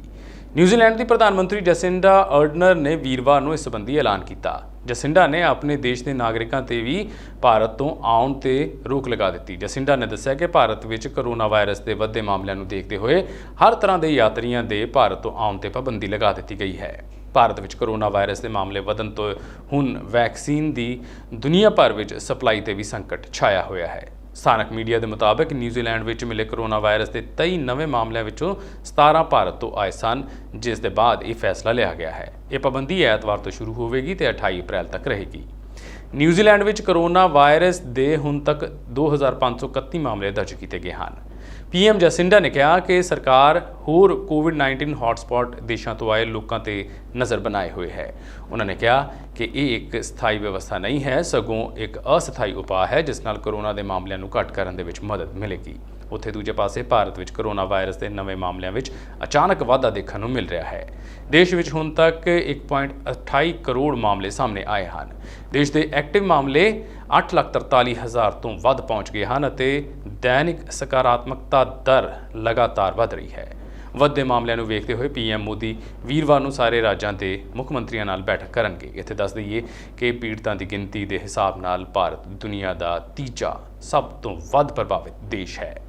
ਨਿਊਜ਼ੀਲੈਂਡ ਦੀ ਪ੍ਰਧਾਨ ਮੰਤਰੀ ਜਸਿੰਡਾ ਅਰਡਨਰ ਨੇ ਵੀਰਵਾਰ ਨੂੰ ਇਸ ਸੰਬੰਧੀ ਐਲਾਨ ਕੀਤਾ। ਜਸਿੰਡਾ ਨੇ ਆਪਣੇ ਦੇਸ਼ ਦੇ ਨਾਗਰਿਕਾਂ ਤੇ ਵੀ ਭਾਰਤ ਤੋਂ ਆਉਣ ਤੇ ਰੋਕ ਲਗਾ ਦਿੱਤੀ। ਜਸਿੰਡਾ ਨੇ ਦੱਸਿਆ ਕਿ ਭਾਰਤ ਵਿੱਚ ਕੋਰੋਨਾ ਵਾਇਰਸ ਦੇ ਵੱਧਦੇ ਮਾਮਲਿਆਂ ਨੂੰ ਦੇਖਦੇ ਹੋਏ ਹਰ ਤਰ੍ਹਾਂ ਦੇ ਯਾਤਰੀਆਂ ਦੇ ਭਾਰਤ ਤੋਂ ਆਉਣ ਤੇ ਪਾਬੰਦੀ ਲਗਾ ਦਿੱਤੀ ਗਈ ਹੈ। ਭਾਰਤ ਵਿੱਚ ਕੋਰੋਨਾ ਵਾਇਰਸ ਦੇ ਮਾਮਲੇ ਵਧਣ ਤੋਂ ਹੁਣ ਵੈਕਸੀਨ ਦੀ ਦੁਨੀਆ ਭਰ ਵਿੱਚ ਸਪਲਾਈ ਤੇ ਵੀ ਸੰਕਟ ਛਾਇਆ ਹੋਇਆ ਹੈ। ਸਥਾਨਕ ਮੀਡੀਆ ਦੇ ਮੁਤਾਬਕ ਨਿਊਜ਼ੀਲੈਂਡ ਵਿੱਚ ਮਿਲੇ ਕੋਰੋਨਾ ਵਾਇਰਸ ਦੇ 23 ਨਵੇਂ ਮਾਮਲਿਆਂ ਵਿੱਚੋਂ 17 ਭਾਰਤ ਤੋਂ ਆਏ ਸਨ, ਜਿਸ ਦੇ ਬਾਅਦ ਇਹ ਫੈਸਲਾ ਲਿਆ ਗਿਆ ਹੈ। ਇਹ ਪਾਬੰਦੀ ਐਤਵਾਰ ਤੋਂ ਸ਼ੁਰੂ ਹੋਵੇਗੀ ਤੇ 28 ਅਪ੍ਰੈਲ ਤੱਕ ਰਹੇਗੀ। ਨਿਊਜ਼ੀਲੈਂਡ ਵਿੱਚ ਕੋਰੋਨਾ ਵਾਇਰਸ ਦੇ ਹੁਣ ਤੱਕ 2,531 ਮਾਮਲੇ ਦਰਜ ਕੀਤੇ ਗਏ ਹਨ। PM ਜਸਿੰਡਾ ਨੇ ਕਿਹਾ ਕਿ ਸਰਕਾਰ ਹੋਰ ਕੋਵਿਡ-19 ਹੌਟਸਪੌਟ ਦੇਸ਼ਾਂ ਤੋਂ ਆਏ ਲੋਕਾਂ ਤੇ ਨਜ਼ਰ ਬਣਾਏ ਹੋਏ ਹੈ। ਉਹਨਾਂ ਨੇ ਕਿਹਾ ਕਿ ਇਹ ਇੱਕ ਸਥਾਈ ਵਿਵਸਥਾ ਨਹੀਂ ਹੈ, ਸਗੋਂ ਇੱਕ ਅਸਥਾਈ ਉਪਾਅ ਹੈ ਜਿਸ ਨਾਲ ਕੋਰੋਨਾ ਦੇ ਮਾਮਲਿਆਂ ਨੂੰ ਘੱਟ ਕਰਨ ਦੇ ਵਿੱਚ ਮਦਦ ਮਿਲੇਗੀ। ਉੱਥੇ ਦੂਜੇ ਪਾਸੇ ਭਾਰਤ ਵਿੱਚ ਕੋਰੋਨਾ ਵਾਇਰਸ ਦੇ ਨਵੇਂ ਮਾਮਲਿਆਂ ਵਿੱਚ ਅਚਾਨਕ ਵਾਧਾ ਦੇਖਣ ਨੂੰ ਮਿਲ ਰਿਹਾ ਹੈ। ਦੇਸ਼ ਵਿੱਚ ਹੁਣ ਤੱਕ 1.28 ਕਰੋੜ ਮਾਮਲੇ ਸਾਹਮਣੇ ਆਏ ਹਨ। ਦੇਸ਼ ਦੇ ਐਕਟਿਵ ਮਾਮਲੇ 8,43,000 ਤੋਂ ਵੱਧ ਪਹੁੰਚ ਗਏ ਹਨ ਅਤੇ ਦੈਨਿਕ ਸਕਾਰਾਤਮਕਤਾ ਦਰ ਲਗਾਤਾਰ ਵਧ ਰਹੀ ਹੈ। ਵੱਧਦੇ ਮਾਮਲਿਆਂ ਨੂੰ ਵੇਖਦੇ ਹੋਏ PM ਮੋਦੀ ਵੀਰਵਾਰ ਨੂੰ ਸਾਰੇ ਰਾਜਾਂ ਦੇ ਮੁੱਖ ਮੰਤਰੀਆਂ ਨਾਲ ਬੈਠਕ ਕਰਨਗੇ। ਇੱਥੇ ਦੱਸ ਦਈਏ ਕਿ ਪੀੜਤਾਂ ਦੀ ਗਿਣਤੀ ਦੇ ਹਿਸਾਬ ਨਾਲ ਭਾਰਤ ਦੁਨੀਆ ਦਾ ਤੀਜਾ ਸਭ ਤੋਂ ਵੱਧ ਪ੍ਰਭਾਵਿਤ ਦੇਸ਼ ਹੈ।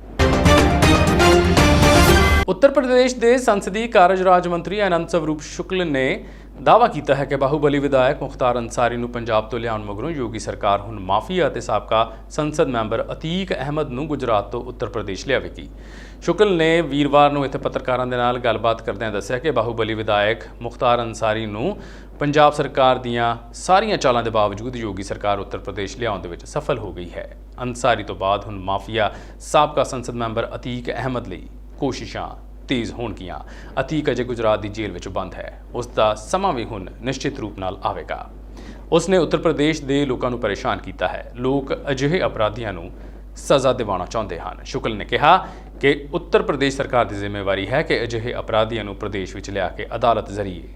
ਉੱਤਰ ਪ੍ਰਦੇਸ਼ ਦੇ ਸੰਸਦੀ ਕਾਰਜ ਰਾਜ ਮੰਤਰੀ ਅਨੰਤ ਸਵਰੂਪ ਸ਼ੁਕਲ ਨੇ ਦਾਅਵਾ ਕੀਤਾ ਹੈ ਕਿ ਬਾਹੂਬਲੀ ਵਿਧਾਇਕ ਮੁਖਤਾਰ ਅੰਸਾਰੀ ਨੂੰ ਪੰਜਾਬ ਤੋਂ ਲਿਆਉਣ ਮਗਰੋਂ ਯੋਗੀ ਸਰਕਾਰ ਹੁਣ ਮਾਫੀਆ ਅਤੇ ਸਾਬਕਾ ਸੰਸਦ ਮੈਂਬਰ ਅਤੀਕ ਅਹਿਮਦ ਨੂੰ ਗੁਜਰਾਤ ਤੋਂ ਉੱਤਰ ਪ੍ਰਦੇਸ਼ ਲਿਆਵੇਗੀ। ਸ਼ੁਕਲ ਨੇ ਵੀਰਵਾਰ ਨੂੰ ਇੱਥੇ ਪੱਤਰਕਾਰਾਂ ਦੇ ਨਾਲ ਗੱਲਬਾਤ ਕਰਦਿਆਂ ਦੱਸਿਆ ਕਿ ਬਾਹੂਬਲੀ ਵਿਧਾਇਕ ਮੁਖਤਾਰ ਅੰਸਾਰੀ ਨੂੰ ਪੰਜਾਬ ਸਰਕਾਰ ਦੀਆਂ ਸਾਰੀਆਂ ਚਾਲਾਂ ਦੇ ਬਾਵਜੂਦ ਯੋਗੀ ਸਰਕਾਰ ਉੱਤਰ ਪ੍ਰਦੇਸ਼ ਲਿਆਉਣ ਦੇ ਵਿੱਚ ਸਫਲ ਹੋ ਗਈ ਹੈ। ਅੰਸਾਰੀ ਤੋਂ ਬਾਅਦ ਹੁਣ ਮਾਫੀਆ ਸਾਬਕਾ ਸੰਸਦ ਮੈਂਬਰ ਅਤੀਕ ਅਹਿਮਦ ਲਈ ਕੋਸ਼ਿਸ਼ਾਂ ਤੇਜ਼ ਹੋਣਗੀਆਂ। ਅਤੀਕ ਅਜੇ ਗੁਜਰਾਤ ਦੀ ਜੇਲ੍ਹ ਵਿੱਚ ਬੰਦ ਹੈ। ਉਸ ਦਾ ਸਮਾਂ ਵੀ ਹੁਣ ਨਿਸ਼ਚਿਤ ਰੂਪ ਨਾਲ ਆਵੇਗਾ। ਉਸ ਨੇ ਉੱਤਰ ਪ੍ਰਦੇਸ਼ ਦੇ ਲੋਕਾਂ ਨੂੰ ਪਰੇਸ਼ਾਨ ਕੀਤਾ ਹੈ। ਲੋਕ ਅਜਿਹੇ ਅਪਰਾਧੀਆਂ ਨੂੰ ਸਜ਼ਾ ਦਿਵਾਉਣਾ ਚਾਹੁੰਦੇ ਹਨ। ਸ਼ੁਕਲ ਨੇ ਕਿਹਾ ਕਿ ਉੱਤਰ ਪ੍ਰਦੇਸ਼ ਸਰਕਾਰ ਦੀ ਜ਼ਿੰਮੇਵਾਰੀ ਹੈ ਕਿ ਅਜਿਹੇ ਅਪਰਾਧੀਆਂ ਨੂੰ ਪ੍ਰਦੇਸ਼ ਵਿੱਚ ਲਿਆ ਕੇ ਅਦਾਲਤ ਜ਼ਰੀਏ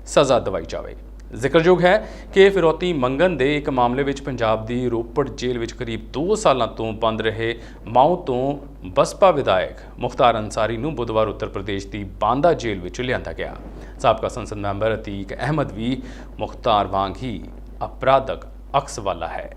ਸਜ਼ਾ ਦਿਵਾਈ ਜਾਵੇ। ਜ਼ਿਕਰਯੋਗ ਹੈ ਕਿ ਫਿਰੌਤੀ ਮੰਗਣ ਦੇ ਇੱਕ ਮਾਮਲੇ ਵਿੱਚ ਪੰਜਾਬ ਦੀ ਰੋਪੜ ਜੇਲ੍ਹ ਵਿੱਚ ਕਰੀਬ 2 ਸਾਲਾਂ ਤੋਂ ਬੰਦ ਰਹੇ ਮਾਓ ਤੋਂ ਬਸਪਾ ਵਿਧਾਇਕ ਮੁਖਤਾਰ ਅੰਸਾਰੀ ਨੂੰ ਬੁੱਧਵਾਰ ਉੱਤਰ ਪ੍ਰਦੇਸ਼ ਦੀ ਬਾਂਦਾ ਜੇਲ੍ਹ ਵਿੱਚ ਲਿਆਂਦਾ ਗਿਆ। ਸਾਬਕਾ ਸੰਸਦ ਮੈਂਬਰ ਅਤੀਕ ਅਹਿਮਦ ਵੀ ਮੁਖਤਾਰ ਵਾਂਗ ਹੀ ਅਪਰਾਧਕ ਅਕਸ ਵਾਲਾ ਹੈ।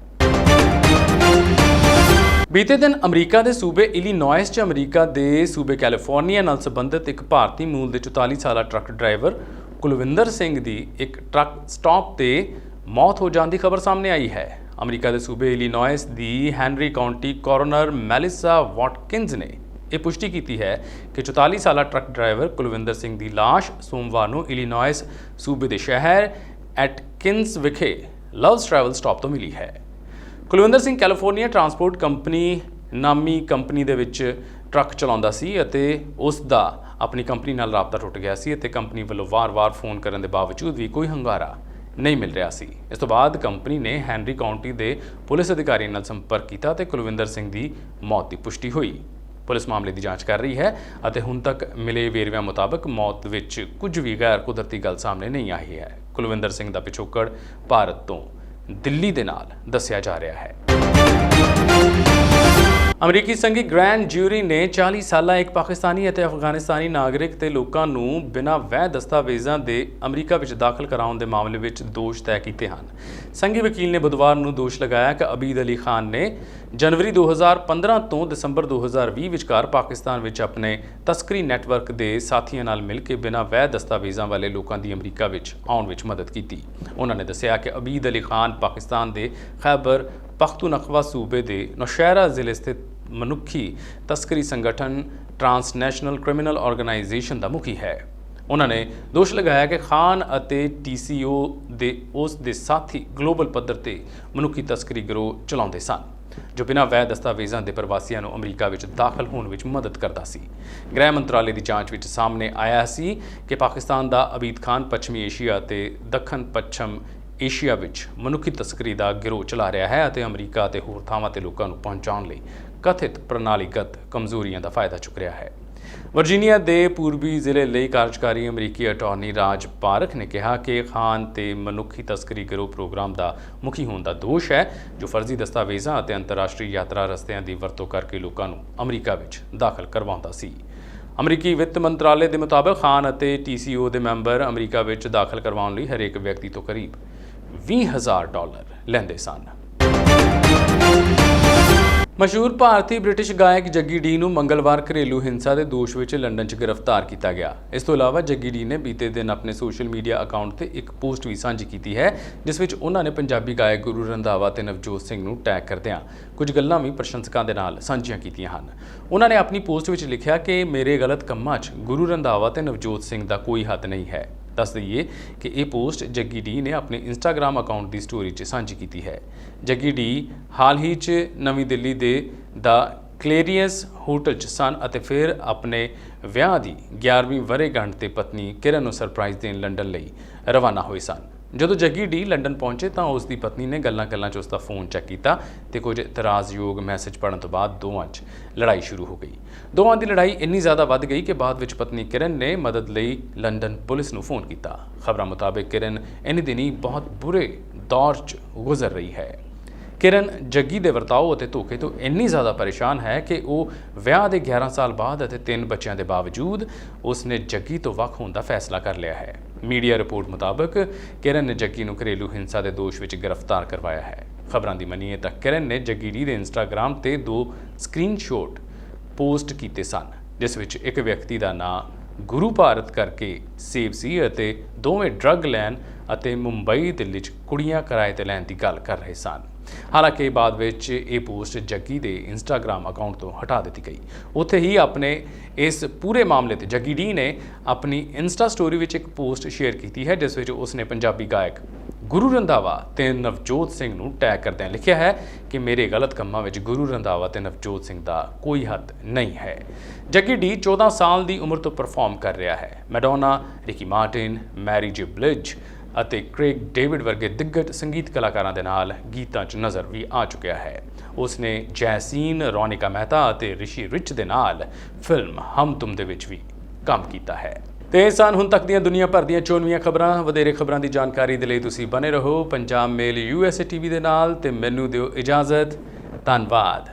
ਬੀਤੇ ਦਿਨ ਅਮਰੀਕਾ ਦੇ ਸੂਬੇ ਇਲੀਨੋਇਸ 'ਚ ਅਮਰੀਕਾ ਦੇ ਸੂਬੇ ਕੈਲੀਫੋਰਨੀਆ ਨਾਲ ਸੰਬੰਧਿਤ ਇੱਕ ਭਾਰਤੀ ਮੂਲ ਦੇ 44 ਸਾਲਾ ਟਰੱਕ ਡਰਾਈਵਰ ਕੁਲਵਿੰਦਰ ਸਿੰਘ ਦੀ ਇੱਕ ਟਰੱਕ ਸਟਾਪ ਤੇ ਮੌਤ ਹੋ ਜਾਣ ਦੀ ਖਬਰ ਸਾਹਮਣੇ ਆਈ ਹੈ। ਅਮਰੀਕਾ ਦੇ ਸੂਬੇ ਇਲੀਨੋਇਸ ਦੀ ਹੈਨਰੀ ਕਾਉਂਟੀ ਕੋਰੋਨਰ ਮੈਲਿਸਾ ਵਾਟਕਿੰਸ ਨੇ ਇਹ ਪੁਸ਼ਟੀ ਕੀਤੀ ਹੈ ਕਿ 44 ਸਾਲਾ ਟਰੱਕ ਡਰਾਈਵਰ ਕੁਲਵਿੰਦਰ ਸਿੰਘ ਦੀ ਲਾਸ਼ ਸੋਮਵਾਰ ਨੂੰ ਇਲੀਨੋਇਸ ਸੂਬੇ ਦੇ ਸ਼ਹਿਰ ਐਟਕਿੰਸ ਵਿਖੇ ਲਵਸ ਟਰੈਵਲ ਸਟਾਪ ਤੋਂ ਮਿਲੀ ਹੈ। Kulwinder Singh California transport company ਨਾਮੀ ਕੰਪਨੀ ਦੇ ਵਿੱਚ ਟਰੱਕ ਚਲਾਉਂਦਾ ਸੀ ਅਤੇ ਉਸ ਦਾ ਆਪਣੀ ਕੰਪਨੀ ਨਾਲ ਰਾਬਤਾ ਟੁੱਟ ਗਿਆ ਸੀ ਅਤੇ ਕੰਪਨੀ ਵੱਲੋਂ ਵਾਰ-ਵਾਰ ਫੋਨ ਕਰਨ ਦੇ ਬਾਵਜੂਦ ਵੀ ਕੋਈ ਹੰਗਾਰਾ ਨਹੀਂ ਮਿਲ ਰਿਹਾ ਸੀ। ਇਸ ਤੋਂ ਬਾਅਦ ਕੰਪਨੀ ਨੇ ਹੈਨਰੀ ਕਾਉਂਟੀ ਦੇ ਪੁਲਿਸ ਅਧਿਕਾਰੀ ਨਾਲ ਸੰਪਰਕ ਕੀਤਾ ਤੇ ਕੁਲਵਿੰਦਰ ਸਿੰਘ ਦੀ ਮੌਤ ਦੀ ਪੁਸ਼ਟੀ ਹੋਈ। ਪੁਲਿਸ ਮਾਮਲੇ ਦੀ ਜਾਂਚ ਕਰ ਰਹੀ ਹੈ ਅਤੇ ਹੁਣ ਤੱਕ ਮਿਲੇ ਵੇਰਵਿਆਂ ਮੁਤਾਬਕ ਮੌਤ ਵਿੱਚ ਕੁਝ ਵੀ ਗੈਰ ਕੁਦਰਤੀ ਗੱਲ ਸਾਹਮਣੇ ਨਹੀਂ ਆਈ ਹੈ। ਕੁਲਵਿੰਦਰ ਸਿੰਘ ਦਾ ਪਿਛੋਕੜ ਭਾਰਤ ਤੋਂ ਦਿੱਲੀ ਦੇ ਨਾਲ ਦੱਸਿਆ ਜਾ ਰਿਹਾ ਹੈ। ਅਮਰੀਕੀ ਸੰਘੀ ਗ੍ਰੈਂਡ ਜਿਊਰੀ ਨੇ 40 ਸਾਲਾ ਇੱਕ ਪਾਕਿਸਤਾਨੀ ਅਤੇ ਅਫਗਾਨਿਸਤਾਨੀ ਨਾਗਰਿਕ ਤੇ ਲੋਕਾਂ ਨੂੰ ਬਿਨਾਂ ਵੈਧ ਦਸਤਾਵੇਜ਼ਾਂ ਦੇ ਅਮਰੀਕਾ ਵਿੱਚ ਦਾਖਲ ਕਰਾਉਣ ਦੇ ਮਾਮਲੇ ਵਿੱਚ ਦੋਸ਼ ਤੈਅ ਕੀਤੇ ਹਨ। ਸੰਘੀ ਵਕੀਲ ਨੇ ਬੁੱਧਵਾਰ ਨੂੰ ਦੋਸ਼ ਲਗਾਇਆ ਕਿ ਅਬੀਦ ਅਲੀ ਖਾਨ ਨੇ ਜਨਵਰੀ 2015 ਤੋਂ ਦਸੰਬਰ 2020 ਵਿਚਕਾਰ ਪਾਕਿਸਤਾਨ ਵਿੱਚ ਆਪਣੇ ਤਸਕਰੀ ਨੈਟਵਰਕ ਦੇ ਸਾਥੀਆਂ ਨਾਲ ਮਿਲ ਕੇ ਬਿਨਾਂ ਵੈਧ ਦਸਤਾਵੇਜ਼ਾਂ ਵਾਲੇ ਲੋਕਾਂ ਦੀ ਅਮਰੀਕਾ ਵਿੱਚ ਆਉਣ ਵਿੱਚ ਮਦਦ ਕੀਤੀ। ਉਹਨਾਂ ਨੇ ਦੱਸਿਆ ਕਿ ਅਬੀਦ ਅਲੀ ਖਾਨ ਪਾਕਿਸਤਾਨ ਦੇ ਖੈਬਰ ਪਖਤੂਨਖਵਾ ਸੂਬੇ ਦੇ ਨੌਸ਼ਹਿਰਾ ਜ਼ਿਲ੍ਹੇ ਸਥਿਤ ਮਨੁੱਖੀ ਤਸਕਰੀ ਸੰਗਠਨ ਟ੍ਰਾਂਸਨੈਸ਼ਨਲ ਕ੍ਰਿਮੀਨਲ ਆਰਗੇਨਾਈਜੇਸ਼ਨ ਦਾ ਮੁਖੀ ਹੈ। ਉਹਨਾਂ ਨੇ ਦੋਸ਼ ਲਗਾਇਆ ਕਿ ਖਾਨ ਅਤੇ TCO ਦੇ ਉਸ ਦੇ ਸਾਥੀ ਗਲੋਬਲ ਪੱਧਰ ਤੇ ਮਨੁੱਖੀ ਤਸਕਰੀ ਗਿਰੋਹ ਚਲਾਉਂਦੇ ਸਨ, ਜੋ ਬਿਨਾਂ ਵੈਧ ਦਸਤਾਵੇਜ਼ਾਂ ਦੇ ਪ੍ਰਵਾਸੀਆਂ ਨੂੰ ਅਮਰੀਕਾ ਵਿੱਚ ਦਾਖਲ ਹੋਣ ਵਿੱਚ ਮਦਦ ਕਰਦਾ ਸੀ। ਗ੍ਰਹਿ ਮੰਤਰਾਲੇ ਦੀ ਜਾਂਚ ਵਿੱਚ ਸਾਹਮਣੇ ਆਇਆ ਸੀ ਕਿ ਪਾਕਿਸਤਾਨ ਦਾ ਅਬੀਦ ਖਾਨ ਪੱਛਮੀ ਏਸ਼ੀਆ ਅਤੇ ਦੱਖਣ ਪੱਛਮ ਏਸ਼ੀਆ ਵਿੱਚ ਮਨੁੱਖੀ ਤਸਕਰੀ ਦਾ ਗਿਰੋਹ ਚਲਾ ਰਿਹਾ ਹੈ ਅਤੇ ਅਮਰੀਕਾ ਅਤੇ ਹੋਰ ਥਾਵਾਂ ਤੇ ਲੋਕਾਂ ਨੂੰ ਪਹੁੰਚਾਉਣ ਲਈ ਕਥਿਤ ਪ੍ਰਣਾਲੀਗਤ ਕਮਜ਼ੋਰੀਆਂ ਦਾ ਫਾਇਦਾ ਚੁੱਕ ਰਿਹਾ ਹੈ। ਵਰਜੀਨੀਆ ਦੇ ਪੂਰਬੀ ਜ਼ਿਲ੍ਹੇ ਲਈ ਕਾਰਜਕਾਰੀ ਅਮਰੀਕੀ ਅਟਾਰਨੀ ਰਾਜ ਪਾਰਖ ਨੇ ਕਿਹਾ ਕਿ ਖਾਨ ਤੇ ਮਨੁੱਖੀ ਤਸਕਰੀ ਗਿਰੋਹ ਪ੍ਰੋਗਰਾਮ ਦਾ ਮੁਖੀ ਹੋਣ ਦਾ ਦੋਸ਼ ਹੈ, ਜੋ ਫਰਜ਼ੀ ਦਸਤਾਵੇਜ਼ਾਂ ਅਤੇ ਅੰਤਰਰਾਸ਼ਟਰੀ ਯਾਤਰਾ ਰਸਤਿਆਂ ਦੀ ਵਰਤੋਂ ਕਰਕੇ ਲੋਕਾਂ ਨੂੰ ਅਮਰੀਕਾ ਵਿੱਚ ਦਾਖਲ ਕਰਵਾਉਂਦਾ ਸੀ। ਅਮਰੀਕੀ ਵਿੱਤ ਮੰਤਰਾਲੇ ਦੇ ਮੁਤਾਬਕ ਖਾਨ ਅਤੇ TCO ਦੇ ਮੈਂਬਰ ਅਮਰੀਕਾ ਵਿੱਚ ਦਾਖਲ ਕਰਵਾਉਣ ਲਈ ਹਰੇਕ ਵਿਅਕਤੀ ਤੋਂ ਕਰੀਬ $20,000 ਲੈਂਦੇ ਸਨ। ਮਸ਼ਹੂਰ ਭਾਰਤੀ ਬ੍ਰਿਟਿਸ਼ ਗਾਇਕ ਜੱਗੀ ਡੀ ਨੂੰ ਮੰਗਲਵਾਰ ਘਰੇਲੂ ਹਿੰਸਾ ਦੇ ਦੋਸ਼ ਵਿੱਚ ਲੰਡਨ 'ਚ ਗ੍ਰਿਫਤਾਰ ਕੀਤਾ ਗਿਆ। ਇਸ ਤੋਂ ਇਲਾਵਾ ਜੱਗੀ ਡੀ ਨੇ ਬੀਤੇ ਦਿਨ ਆਪਣੇ ਸੋਸ਼ਲ ਮੀਡੀਆ ਅਕਾਊਂਟ ਤੇ ਇੱਕ ਪੋਸਟ ਵੀ ਸਾਂਝੀ ਕੀਤੀ ਹੈ, ਜਿਸ ਵਿੱਚ ਉਹਨਾਂ ਨੇ ਪੰਜਾਬੀ ਗਾਇਕ ਗੁਰੂ ਰੰਧਾਵਾ ਤੇ ਨਵਜੋਤ ਸਿੰਘ ਨੂੰ ਟੈਗ ਕਰਦਿਆਂ ਕੁਝ ਗੱਲਾਂ ਵੀ ਪ੍ਰਸ਼ੰਸਕਾਂ ਦੇ ਨਾਲ ਸਾਂਝੀਆਂ ਕੀਤੀਆਂ ਹਨ। ਉਹਨਾਂ ਨੇ ਆਪਣੀ ਪੋਸਟ ਵਿੱਚ ਲਿਖਿਆ ਕਿ ਮੇਰੇ ਗਲਤ ਕੰਮਾਂ 'ਚ ਗੁਰੂ ਰੰਧਾਵਾ ਤੇ ਨਵਜੋਤ ਸਿੰਘ ਦਾ ਕੋਈ ਹੱਥ ਨਹੀਂ ਹੈ। ਦੱਸ ਦਈਏ ਕਿ ਇਹ ਪੋਸਟ ਜੱਗੀ ਡੀ ਨੇ ਆਪਣੇ ਇੰਸਟਾਗ੍ਰਾਮ ਅਕਾਊਂਟ ਦੀ ਸਟੋਰੀ 'ਚ ਸਾਂਝੀ ਕੀਤੀ ਹੈ। ਜੱਗੀ ਡੀ ਹਾਲ ਹੀ 'ਚ ਨਵੀਂ ਦਿੱਲੀ ਦੇ ਦਾ ਕਲੇਰੀਅਸ ਹੋਟਲ 'ਚ ਸਨ ਅਤੇ ਫਿਰ ਆਪਣੇ ਵਿਆਹ ਦੀ 11ਵੀਂ ਵਰ੍ਹੇਗੰਢ ਤੇ ਪਤਨੀ ਕਿਰਨ ਨੂੰ ਸਰਪ੍ਰਾਈਜ਼ ਦੇਣ ਲੰਡਨ ਲਈ ਰਵਾਨਾ ਹੋਏ ਸਨ। ਜਦੋਂ ਜੱਗੀ ਡੀ ਲੰਡਨ ਪਹੁੰਚੇ ਤਾਂ ਉਸ ਦੀ ਪਤਨੀ ਨੇ ਗੱਲਾਂ-ਗੱਲਾਂ 'ਚ ਉਸ ਦਾ ਫੋਨ ਚੈੱਕ ਕੀਤਾ ਤੇ ਕੁਝ ਇਤਰਾਜ਼ਯੋਗ ਮੈਸੇਜ ਪੜ੍ਹਨ ਤੋਂ ਬਾਅਦ ਦੋਵਾਂ 'ਚ ਲੜਾਈ ਸ਼ੁਰੂ ਹੋ ਗਈ। ਦੋਵਾਂ ਦੀ ਲੜਾਈ ਇੰਨੀ ਜ਼ਿਆਦਾ ਵੱਧ ਗਈ ਕਿ ਬਾਅਦ ਵਿੱਚ ਪਤਨੀ ਕਿਰਨ ਨੇ ਮਦਦ ਲਈ ਲੰਡਨ ਪੁਲਿਸ ਨੂੰ ਫੋਨ ਕੀਤਾ। ਖਬਰਾਂ ਮੁਤਾਬਕ ਕਿਰਨ ਇਨ੍ਹੀਂ ਦਿਨੀਂ ਬਹੁਤ ਬੁਰੇ ਦੌਰ 'ਚ ਗੁਜ਼ਰ ਰਹੀ ਹੈ। ਕਿਰਨ ਜੱਗੀ ਦੇ ਵਰਤਾਓ ਅਤੇ ਧੋਖੇ ਤੋਂ ਇੰਨੀ ਜ਼ਿਆਦਾ ਪਰੇਸ਼ਾਨ ਹੈ ਕਿ ਉਹ ਵਿਆਹ ਦੇ 11 ਸਾਲ ਬਾਅਦ ਅਤੇ 3 ਬੱਚਿਆਂ ਦੇ ਬਾਵਜੂਦ ਉਸਨੇ ਜੱਗੀ ਤੋਂ ਵੱਖ ਹੋਣ ਦਾ ਫੈਸਲਾ ਕਰ ਲਿਆ ਹੈ। ਮੀਡੀਆ ਰਿਪੋਰਟ ਮੁਤਾਬਕ ਕਿਰਨ ਨੇ ਜੱਗੀ ਨੂੰ ਘਰੇਲੂ ਹਿੰਸਾ ਦੇ ਦੋਸ਼ ਵਿੱਚ ਗ੍ਰਿਫਤਾਰ ਕਰਵਾਇਆ ਹੈ। ਖਬਰਾਂ ਦੀ ਮੰਨੀਏ ਤਾਂ ਕਿਰਨ ਨੇ ਜੱਗੀ ਡੀ ਦੇ ਇੰਸਟਾਗ੍ਰਾਮ ਤੇ 2 ਸਕਰੀਨਸ਼ਾਟ ਪੋਸਟ ਕੀਤੇ ਸਨ, ਜਿਸ ਵਿੱਚ ਇੱਕ ਵਿਅਕਤੀ ਦਾ ਨਾਂ ਗੁਰੂ ਭਾਰਤ ਕਰਕੇ ਸੇਵ ਸੀ ਅਤੇ ਦੋਵੇਂ ਡਰੱਗ ਲੈਣ ਅਤੇ ਮੁੰਬਈ ਦਿੱਲੀ 'ਚ ਕੁੜੀਆਂ ਕਿਰਾਏ ਤੇ ਲੈਣ ਦੀ ਗੱਲ ਕਰ ਰਹੇ ਸਨ। ਹਾਲਾਂਕਿ ਬਾਅਦ ਵਿੱਚ ਇਹ ਪੋਸਟ ਜੱਗੀ ਦੇ ਇੰਸਟਾਗ੍ਰਾਮ ਅਕਾਊਂਟ ਤੋਂ ਹਟਾ ਦਿੱਤੀ ਗਈ। ਉੱਥੇ ਹੀ ਆਪਣੇ ਇਸ ਪੂਰੇ ਮਾਮਲੇ ਤੇ ਜੱਗੀ ਡੀ ਨੇ ਆਪਣੀ ਇੰਸਟਾ ਸਟੋਰੀ ਵਿੱਚ ਇੱਕ ਪੋਸਟ ਸ਼ੇਅਰ ਕੀਤੀ ਹੈ, ਜਿਸ ਵਿੱਚ ਉਸਨੇ ਪੰਜਾਬੀ ਗਾਇਕ ਗੁਰੂ ਰੰਧਾਵਾ ਤੇ ਨਵਜੋਤ ਸਿੰਘ ਨੂੰ ਟੈਗ ਕਰਦਿਆਂ ਲਿਖਿਆ ਹੈ ਕਿ ਮੇਰੇ ਗਲਤ ਕੰਮਾਂ ਵਿੱਚ ਗੁਰੂ ਰੰਧਾਵਾ ਤੇ ਨਵਜੋਤ ਸਿੰਘ ਦਾ ਕੋਈ ਹੱਥ ਨਹੀਂ ਹੈ। ਜੱਗੀ ਡੀ 14 ਸਾਲ ਦੀ ਉਮਰ ਤੋਂ ਪਰਫਾਰਮ ਕਰ ਰਿਹਾ ਹੈ। ਮੈਡੋਨਾ, ਰਿਕੀ ਮਾਰਟਿਨ, ਮੈਰੀ ਜੇ ਬਲਿਜ ਅਤੇ ਕ੍ਰੇਗ ਡੇਵਿਡ ਵਰਗੇ ਦਿੱਗਜ ਸੰਗੀਤ ਕਲਾਕਾਰਾਂ ਦੇ ਨਾਲ ਗੀਤਾਂ 'ਚ ਨਜ਼ਰ ਵੀ ਆ ਚੁੱਕਿਆ ਹੈ। ਉਸਨੇ ਜੈਸੀਨ, ਰੋਨਿਕਾ ਮਹਿਤਾ ਅਤੇ ਰਿਸ਼ੀ ਰਿਚ ਦੇ ਨਾਲ ਫਿਲਮ ਹਮ ਤੁਮ ਦੇ ਵਿੱਚ ਵੀ ਕੰਮ ਕੀਤਾ ਹੈ। ਤੇ ਇਹ ਸਨ ਹੁਣ ਤੱਕ ਦੀਆਂ ਦੁਨੀਆ ਭਰ ਦੀਆਂ ਚੋਣਵੀਆਂ ਖਬਰਾਂ। ਵਧੇਰੇ ਖਬਰਾਂ ਦੀ ਜਾਣਕਾਰੀ ਦੇ ਲਈ ਤੁਸੀਂ ਬਣੇ ਰਹੋ ਪੰਜਾਬ ਮੇਲ USA TV ਦੇ ਨਾਲ ਤੇ ਮੈਨੂੰ ਦਿਓ ਇਜਾਜ਼ਤ। ਧੰਨਵਾਦ।